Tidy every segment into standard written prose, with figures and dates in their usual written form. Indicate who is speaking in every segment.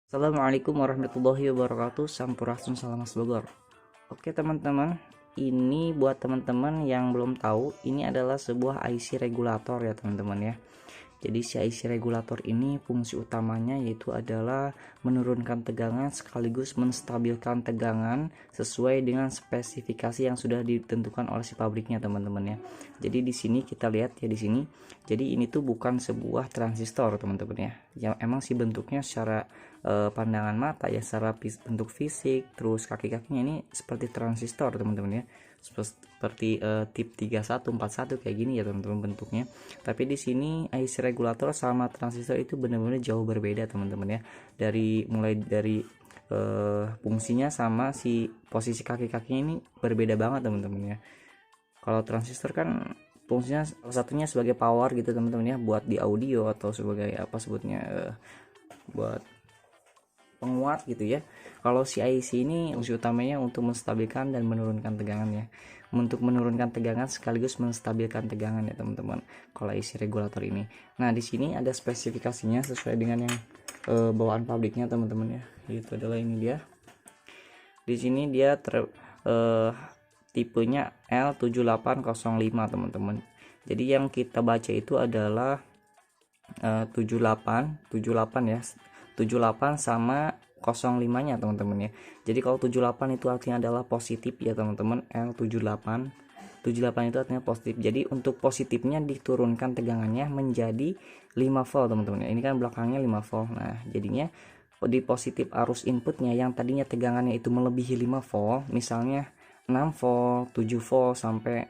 Speaker 1: Assalamualaikum warahmatullahi wabarakatuh. Sampurasun salam Mas Bogor. Oke teman-teman, ini buat teman-teman yang belum tahu, ini adalah sebuah IC regulator ya teman-teman ya. Jadi si IC regulator ini fungsi utamanya yaitu adalah menurunkan tegangan sekaligus menstabilkan tegangan sesuai dengan spesifikasi yang sudah ditentukan oleh si pabriknya teman-teman ya. Jadi di sini kita lihat ya di sini. Jadi ini tuh bukan sebuah transistor teman-teman ya. Yang emang sih bentuknya secara pandangan mata ya, secara bentuk fisik, terus kaki-kakinya ini seperti transistor teman-teman ya, seperti tip 3141 kayak gini ya teman-teman bentuknya. Tapi di sini IC regulator sama transistor itu benar-benar jauh berbeda teman-teman ya, mulai dari fungsinya sama si posisi kaki-kakinya ini berbeda banget teman-teman ya. Kalau transistor kan fungsinya salah satunya sebagai power gitu teman-teman ya, buat di audio atau sebagai apa sebutnya buat penguat gitu ya. Kalau si IC ini fungsi utamanya untuk menstabilkan dan menurunkan tegangan ya, untuk menurunkan tegangan sekaligus menstabilkan tegangan ya teman-teman, kalau IC regulator ini. Nah di sini ada spesifikasinya sesuai dengan yang bawaan pabriknya teman-teman ya, itu adalah ini dia. Di sini dia tipenya L7805 teman-teman. Jadi yang kita baca itu adalah 78 ya, 78 sama 05 nya teman-teman ya. Jadi kalau 78 itu artinya adalah positif ya teman-teman, L78 78 itu artinya positif. Jadi untuk positifnya diturunkan tegangannya menjadi 5 volt teman-teman ya. Ini kan belakangnya 5 volt. Nah jadinya di positif arus inputnya yang tadinya tegangannya itu melebihi 5 volt, misalnya 6 volt 7 volt sampai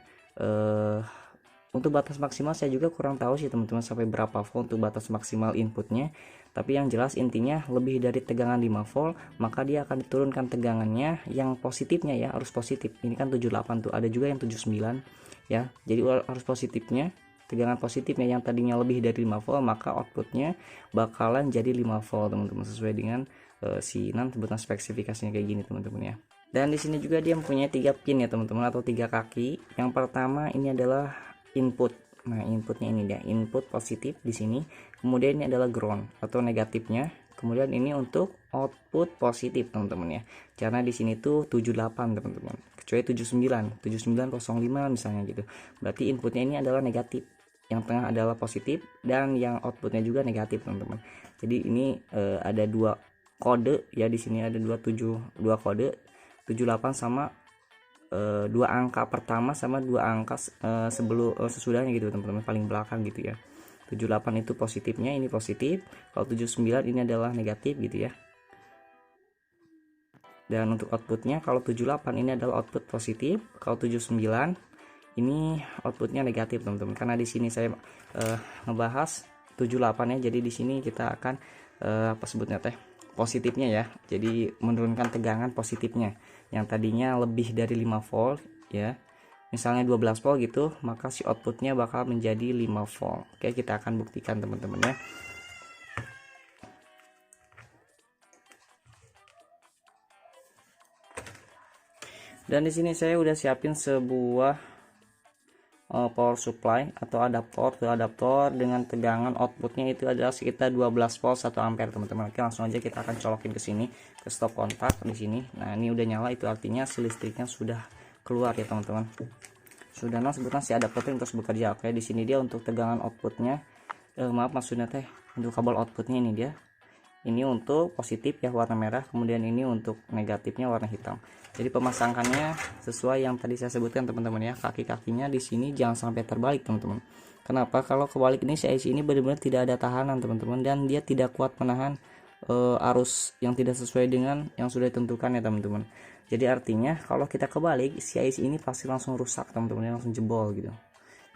Speaker 1: untuk batas maksimal saya juga kurang tahu sih teman-teman sampai berapa volt untuk batas maksimal inputnya. Tapi yang jelas intinya lebih dari tegangan 5 volt, maka dia akan diturunkan tegangannya yang positifnya ya, arus positif. Ini kan 78 tuh, ada juga yang 79 ya. Jadi arus positifnya, tegangan positifnya yang tadinya lebih dari 5 volt, maka outputnya bakalan jadi 5 volt teman-teman, sesuai dengan si nanti sebutan spesifikasinya kayak gini teman-teman ya. Dan di sini juga dia mempunyai 3 pin ya teman-teman, atau 3 kaki. Yang pertama ini adalah input. Nah inputnya ini dia, input positif di sini. Kemudian ini adalah ground atau negatifnya. Kemudian ini untuk output positif teman-teman ya, karena di sini tuh 78 teman-teman, kecuali 7905 misalnya gitu, berarti inputnya ini adalah negatif, yang tengah adalah positif, dan yang outputnya juga negatif teman-teman. Jadi ini ada 2 kode ya, di sini ada 2 kode 78 sama 2 angka pertama sama 2 angka sebelum sesudahnya gitu teman-teman, paling belakang gitu ya. 78 itu positifnya, ini positif. Kalau 79 ini adalah negatif gitu ya. Dan untuk outputnya, kalau 78 ini adalah output positif, kalau 79 ini outputnya negatif teman-teman. Karena di sini saya ngebahas 78 ya, jadi di sini kita akan apa sebutnya teh, positifnya ya. Jadi menurunkan tegangan positifnya yang tadinya lebih dari 5 volt ya, misalnya 12 volt gitu, maka si outputnya bakal menjadi 5 volt. Oke, kita akan buktikan teman-teman ya. Dan di sini saya udah siapin sebuah power supply atau adaptor dengan tegangan outputnya itu adalah sekitar 12 volt 1 ampere teman-teman. Oke, langsung aja kita akan colokin ke sini, ke stop kontak di sini. Nah ini udah nyala, itu artinya si listriknya sudah keluar ya teman-teman, sudah sebutan si adaptor terus bekerja. Oke, di sini dia untuk tegangan outputnya, maaf maksudnya teh untuk kabel outputnya ini dia, ini untuk positif ya warna merah, kemudian ini untuk negatifnya warna hitam. Jadi pemasangannya sesuai yang tadi saya sebutkan teman-teman ya, kaki-kakinya di sini jangan sampai terbalik teman-teman. Kenapa? Kalau kebalik ini si IC ini benar-benar tidak ada tahanan teman-teman, dan dia tidak kuat menahan arus yang tidak sesuai dengan yang sudah ditentukan ya teman-teman. Jadi artinya kalau kita kebalik, si IC ini pasti langsung rusak teman-teman, langsung jebol gitu.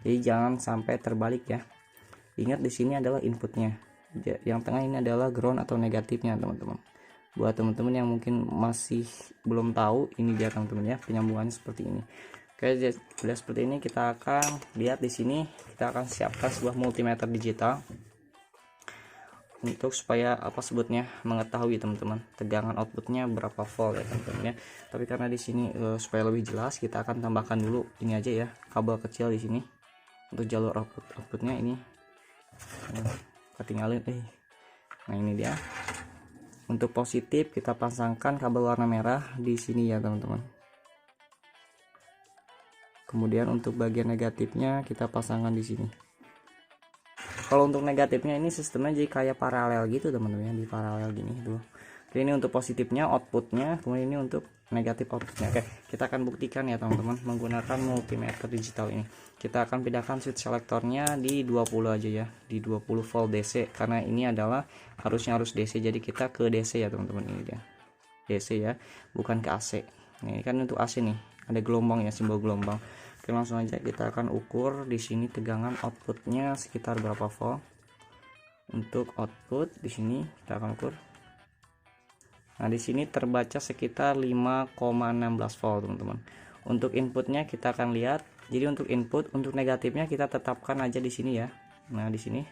Speaker 1: Jadi jangan sampai terbalik ya. Ingat di sini adalah inputnya, yang tengah ini adalah ground atau negatifnya teman-teman. Buat teman-teman yang mungkin masih belum tahu, ini dia teman-teman ya, penyambungannya seperti ini. Oke, sudah seperti ini, kita akan lihat di sini, kita akan siapkan sebuah multimeter digital untuk supaya apa sebutnya mengetahui teman-teman tegangan outputnya berapa volt ya teman-teman ya. Tapi karena di sini supaya lebih jelas, kita akan tambahkan dulu ini aja ya, kabel kecil di sini untuk jalur outputnya ini ketinggalin. Nah ini dia. Untuk positif kita pasangkan kabel warna merah di sini ya teman-teman. Kemudian untuk bagian negatifnya kita pasangkan di sini. Kalau untuk negatifnya ini sistemnya jadi kayak paralel gitu teman-teman ya, di paralel gini tuh. Oke, ini untuk positifnya outputnya, kemudian ini untuk negatif outputnya. Oke, kita akan buktikan ya teman-teman menggunakan multimeter digital ini. Kita akan pindahkan switch selektornya di 20 aja ya, di 20 volt DC, karena ini adalah harusnya harus DC, jadi kita ke DC ya teman-teman. Ini dia DC ya, bukan ke AC. Ini kan untuk AC nih, ada gelombang ya, simbol gelombang. Oke, langsung aja kita akan ukur di sini tegangan outputnya sekitar berapa volt. Untuk output di sini kita akan ukur. Nah, di sini terbaca sekitar 5,16 volt, teman-teman. Untuk inputnya kita akan lihat. Jadi untuk input, untuk negatifnya kita tetapkan aja di sini ya. Nah, di sini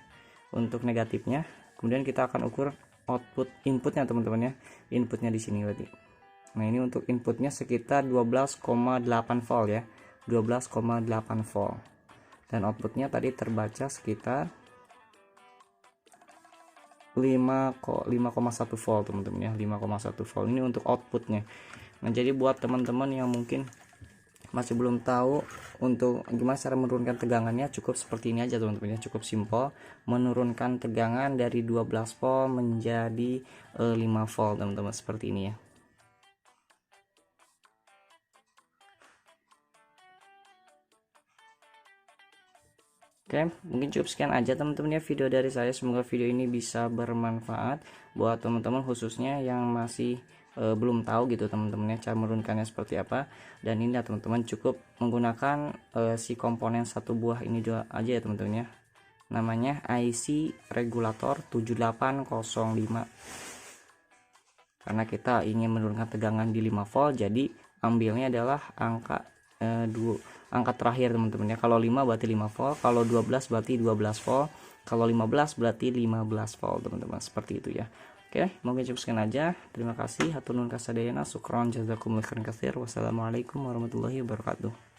Speaker 1: untuk negatifnya. Kemudian kita akan ukur output inputnya, teman-teman ya. Inputnya di sini berarti. Nah, ini untuk inputnya sekitar 12,8 volt ya. 12,8 volt. Dan outputnya tadi terbaca sekitar 5,1 volt teman-teman ya, 5,1 volt. Ini untuk outputnya. Nah, jadi buat teman-teman yang mungkin masih belum tahu untuk gimana cara menurunkan tegangannya, cukup seperti ini aja teman-teman ya, cukup simpel. Menurunkan tegangan dari 12 volt menjadi 5 volt teman-teman, seperti ini ya. Oke, mungkin cukup sekian aja teman-teman ya video dari saya. Semoga video ini bisa bermanfaat buat teman-teman khususnya yang masih belum tahu gitu teman-teman ya, cara menurunkannya seperti apa. Dan ini ya teman-teman, cukup menggunakan si komponen satu buah ini aja ya teman-teman ya. Namanya IC regulator 7805. Karena kita ingin menurunkan tegangan di 5 volt, jadi ambilnya adalah angka angka terakhir teman-teman ya. Kalau 5 berarti 5 volt, kalau 12 berarti 12 volt, kalau 15 berarti 15 volt teman-teman, seperti itu ya. Oke, mungkin cukup sekian aja. Terima kasih. Hatur nuhun kasadayana, syukron jazakumullah khairan katsir. Wassalamualaikum warahmatullahi wabarakatuh.